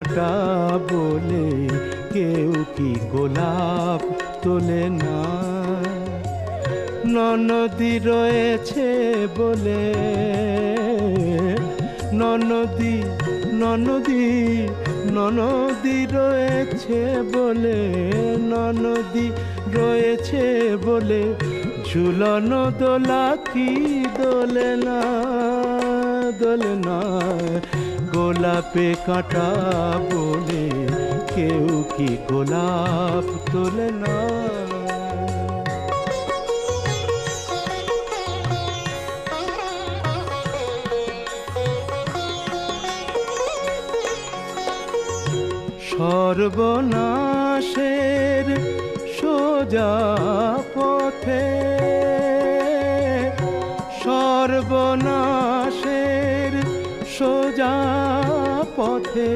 কাঁটা বলে কেউ কি গোলাপ তোলে না। ননদী রয়েছে বলে, ননদী ননদী ননদী রয়েছে বলে, ননদী রয়েছে বলে ঝুলন দোলা কি দোলে না, দোলে না। গোলাপে কাঁটা বলে কেউ কি গোলাপ তোলে না। সর্বনাশের সোজা পথে, সর্বনাশের সোজা পথে